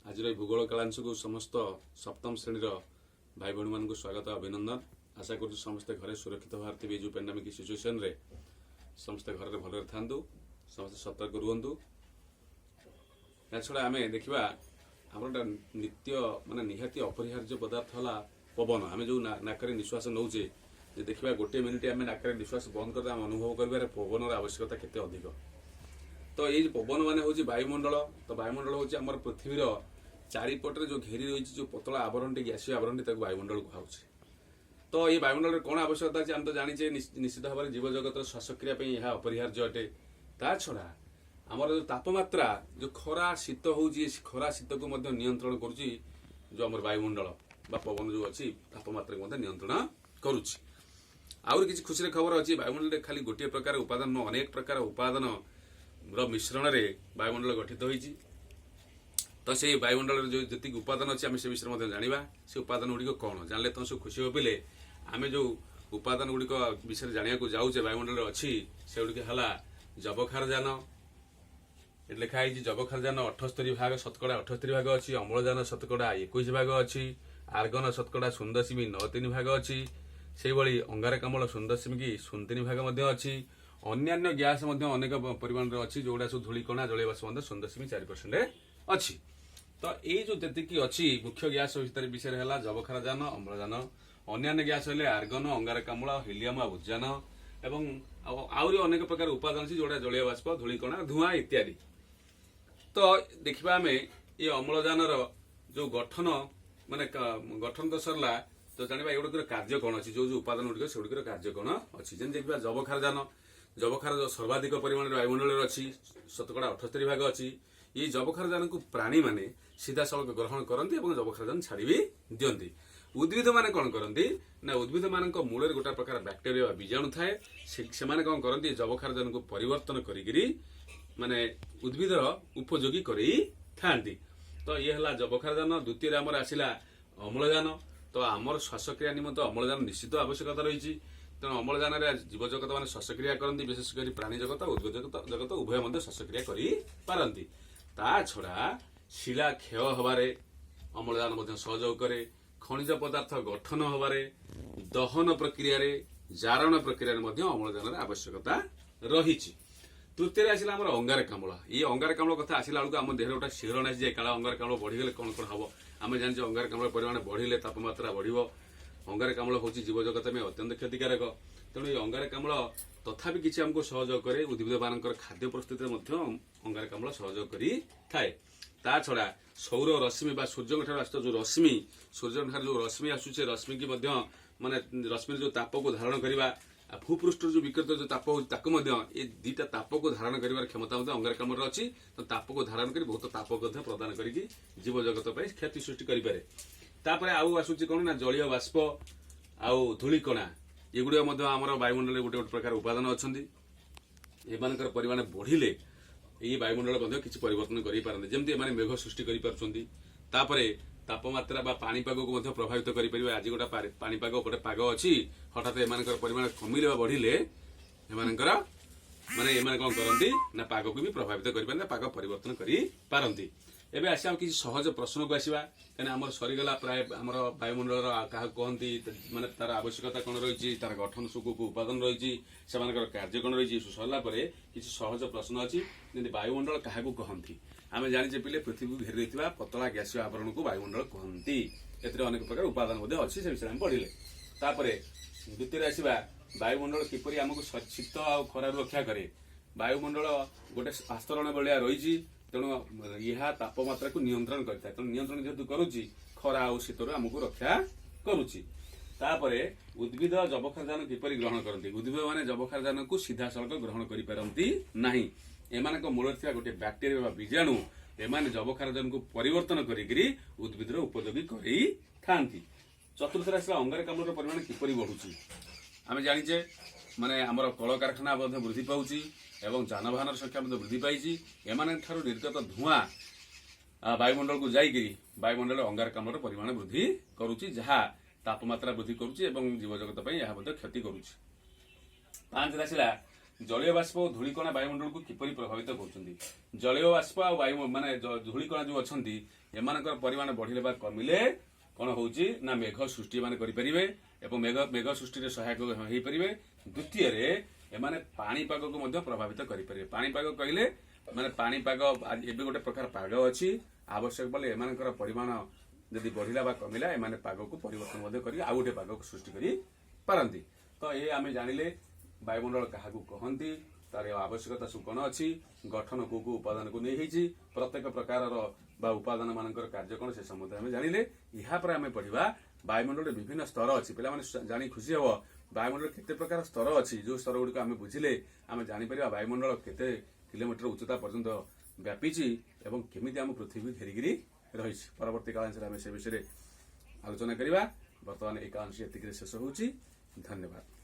आज भूगोल कालांश को समस्त सप्तम श्रेणी भाई भाई मान स्वागत अभिनंदन। आशा कर समस्ते घरे सुरक्षित भारतीय जो पेंडेमिक सिचुएशन रे समस्ते घर भल था समस्त सतर्क रुहतु। छड़ा आम देखा आम नित्य माने निहाती अपरिहार्य पदार्थ है पवन। आम जो नाक निश्वास नौचे देखा गोटे मिनिट आम नाक निश्वास बंद कर अनुभव कर पवन आवश्यकता केते अधिक। तो ये पवन मान हूँ वायुमंडल। तो वायुमंडल हूँ आम पृथ्वीर चारिपटे जो घेरी रही जो पतला आवरण गैसीय आवरण वायुमंडल कहुँ। तो ये वायुमंडल कौन आवश्यकता है आम तो जाचे निश्चित भाव में जीव जगत श्वासक्रिया यह अपरिहार्य अटे। ता छड़ा आमर जो तापमात्रा जो खरा शीत हो खरा शीत को नियंत्रण करुच्ची जो आम वायुमंडल बा पवन जो अच्छी तापमात्रा को नियंत्रण करुच्ची। आउर किसी खुशी खबर अच्छी वायुमंडल खाली गोटे प्रकार उपादान अनेक प्रकार उपादान मिश्रण रे वायुमंडल गठित होइछि। तो से वायुमंडल जो जी उपादान अच्छे आम से विषय में जाना से उपादान गुड़िक कौन जानले तुम सब खुशी होपिले। आम जो उपादान गुड़िक विषय जाना जाऊे वायुमंडल अच्छी से गुड़िक है जबखारजान लिखाई जबखारजान 78 भाग शतकड़ा 78 भाग अच्छी। अम्लजान शतकड़ा 21 भाग अच्छी। आर्गन शतकड़ा 0.93 भाग अच्छी। से भली अंगारकाम्ल 0.03 भाग अच्छी। अन्यान्य गैस अनेक परिमाण अच्छी जोड़ा सब धूलिकणा जलीय बाष्प 0.4% अच्छी। तो ये जो जी अच्छी मुख्य गैस विषय है जबखारजान अम्लजान अन्यान्य गैस हेले आर्गन अंगारकाम्ल हिलियम उद्जान एवं आहरी अनेक प्रकार उपादान अच्छी जोड़ा जलीय बाष्प धूलिकणा धुआं इत्यादि। तो देखा आम ये अम्लजान जो गठन माने गठन तो सरला। तो जाना एगुड़ कार्य कौन अच्छी जो उपादान गुड़िक से गुड़िक कार्य कौन अच्छी जमी देखा जबखारजान जबखार जो सर्वाधिक परिमाण वायुमंडल अच्छी शतकड़ा 78 भाग अच्छी। ये जबखारजान को प्राणी माने सीधा सड़क ग्रहण करती और जबखारजान छाड़ी भी दियंती। उद्भिद माने कौन करती ना उद्भिद मान मूल गोटा प्रकार बैक्टेरिया बीजाणु थाए से माने कौन करती जबखारजान को परिवर्तन करी माने उद्भिदर उपयोगी करी थांती। तो ये है जबखारजान। द्वितीय आमर आसला अम्लजान। तो आमर श्वासक्रिया निमित्त अम्लजान निश्चित आवश्यकता रही। तेणु अम्लजान जीव जगत मैंने श्वासक्रिया करती विशेषकर प्राणी जगत उद्भिद जगत उभय श्वासक्रिया करती। ता छड़ा शिला क्षय हबारे अम्लजान सहयोग करे। खनिज पदार्थ गठन हबारे दहन प्रक्रिया जारण प्रक्रिया अम्लजान आवश्यकता रही। तृतीय आसला आम अंगारकाम्ल। ये अंगारकाम्ल कथा आसला बेलू आम देह गोटे शिहरण आसी जाए काला अंगारकाम्ल बढ़ीगले कौन कौन हम आम जाने अंगारकाम्ल परिमाण बढ़िले तापमात्रा बढ़। अंगारकाम्ल हूँ जीव जगत में अत्यंत क्षतिकारक। तेणु ये अंगारकाम्ल तथापि किसी आमको सहयोग करे उद्भिद मान खाद्य प्रस्तुति अंगारकाम्ल सहयोग करी थाए। ता छड़ा सौर रश्मि बा सूर्य आस जो रश्मि सूर्य जो रश्मि आसूचे रश्मि की माने रश्मि जो ताप को धारण करवा भूपृष्ठ जो विकृत जो ताप हो ये दुईटा ताप को धारण कर क्षमता अंगारकाम्ल अच्छी। तो ताप को धारण कर बहुत ताप प्रदान कर जीव जगत क्षति सृष्टि करे। तापर आउ आसूची कौन ना जलीय बाष्प आउ धूलिकणा ये गुड़ आम वायुमंडल गोटे गोटे प्रकार उपादान अच्छा। एमान परिमाण बढ़िले ये वायुमंडल किसी परिवर्तन कर जमी मेघ सृष्टि कर तापमात्रा बा पानीपाग को प्रभावित कर। आज गोटा पानीपाग गोटे पाग अच्छी हठात एम परिमाण कमिले बढ़िले माने एम कौन करती ना पाग को भी प्रभावित कर पाग परिवर्तन करती। एबे आसिया किसी सहज प्रश्न को आसवा कहीं आम सरीगला प्राय आम वायुमंडल क्या कहती माने तार आवश्यकता कौन रही तार गठन सुख उपादान रही से कार्य कौन रही सरला किसी सहज प्रश्न अच्छी जमी वायुमंडल क्या कहती आम जाने पिले पृथ्वी को घेरी रही पतला गैसीय आवरण को वायुमंडल कहती। अनेक प्रकार उपादान अच्छी से विषय पढ़िले। द्वितीय आसवा वायुमंडल किपरि आमको शीत आ खरार रक्षा करे। वायुमंडल गोटे आस्तरण भाया रही तेणु यह तापमात्रा को नियंत्रण करता है। तेणु नियंत्रण जेहेतु करुच्ची खरा और शीतर आमको रक्षा करुच्ची। तापर उद्भिद जबखारजान किपरि ग्रहण करती उद्भिद माने जबखारजान को सीधा सड़क ग्रहण करिपारंती नाही। एमानक मूल गोटे बैक्टेरिया बीजाणु एमाने जबखारजान को परिवर्तन करी उद्भिदर उपयोगी करी थांती। चतुर्थ आसला अंगारकाम्ल परिमाण किपरि बढ़ुची आम जाचे माने आमर कल कारखाना वृद्धि पाउची एवं जानवाहन संख्या वृद्धि पाई। एम निर्गत धुआं वायुमंडल को जाइए वायुमंडल अंगारकाम्ल परिमाण वृद्धि करुच्ची जहाँ तापमात्रा वृद्धि करुच्ची एवं जीव जगत यह क्षति करुच्ची। 5 आसला ଜଳୀୟ ବାଷ୍ପ ଓ ଧୂଳିକଣା ବାୟୁମଣ୍ଡଳକୁ କିପରି ପ୍ରଭାବିତ କରୁଛନ୍ତି। ଜଳୀୟ ବାଷ୍ପ ଆଉ ବାୟୁ ମାନେ ଧୂଳିକଣା ଯୋଉ ଅଛନ୍ତି ଏମାନଙ୍କର ପରିମାଣ ବଢିଲେ ବା କମିଲେ କଣ ହଉଛି ନା ମେଘ ସୃଷ୍ଟି ମାନେ କରିପାରିବେ ଏବଂ ମେଘ ସୃଷ୍ଟିରେ ସହାୟକ ହେଇପାରିବେ। ଦ୍ୱିତୀୟରେ ଏମାନେ ପାଣିପାଗକୁ ମଧ୍ୟ ପ୍ରଭାବିତ କରିପାରିବେ। ପାଣିପାଗ କହିଲେ ମାନେ ପାଣିପାଗ ଏବେ ଗୋଟେ ପ୍ରକାର ପାଗ ଅଛି, ଆବଶ୍ୟକ ପଡ଼ିଲେ ଏମାନଙ୍କର ପରିମାଣ ଯଦି ବଢିଲା ବା କମିଲା ଏମାନେ ପାଗକୁ ପରିବର୍ତ୍ତନ ମଧ୍ୟ କରି ଆଉ ଗୋଟେ ପାଗକୁ ସୃଷ୍ଟି କରି ପାରନ୍ତି। ତ ଏ ଆମେ ଜାଣିଲେ ବାୟୁମଣ୍ଡଳ କାହାକୁ କହନ୍ତି, ତାର ଆବଶ୍ୟକତା ସବୁ କଣ ଅଛି, ଗଠନ କୋଉ କୋଉ ଉପାଦାନକୁ ନେଇ ହେଇଛି, ପ୍ରତ୍ୟେକ ପ୍ରକାରର ବା ଉପାଦାନ ମାନଙ୍କର କାର୍ଯ୍ୟ କଣ ସେ ସମ୍ବନ୍ଧରେ ଆମେ ଜାଣିଲେ। ଏହାପରେ ଆମେ ପଢିବା ବାୟୁମଣ୍ଡଳରେ ବିଭିନ୍ନ ସ୍ତର ଅଛି। ପିଲାମାନେ ଜାଣି ଖୁସି ହବ ବାୟୁମଣ୍ଡଳରେ କେତେ ପ୍ରକାର ସ୍ତର ଅଛି। ଯୋଉ ସ୍ତର ଗୁଡିକ ଆମେ ବୁଝିଲେ ଆମେ ଜାଣିପାରିବା ବାୟୁମଣ୍ଡଳ କେତେ କିଲୋମିଟର ଉଚ୍ଚତା ପର୍ଯ୍ୟନ୍ତ ବ୍ୟାପିଛି ଏବଂ କେମିତି ଆମ ପୃଥିବୀ ଘେରିକିରି ରହିଛି। ପରବର୍ତ୍ତୀ କାଳାଂଶରେ ଆମେ ସେ ବିଷୟରେ ଆଲୋଚନା କରିବା। ବର୍ତ୍ତମାନ ଏହି କାଳାଂଶ ଏତିକିରେ ଶେଷ ହେଉଛି। ଧନ୍ୟବାଦ।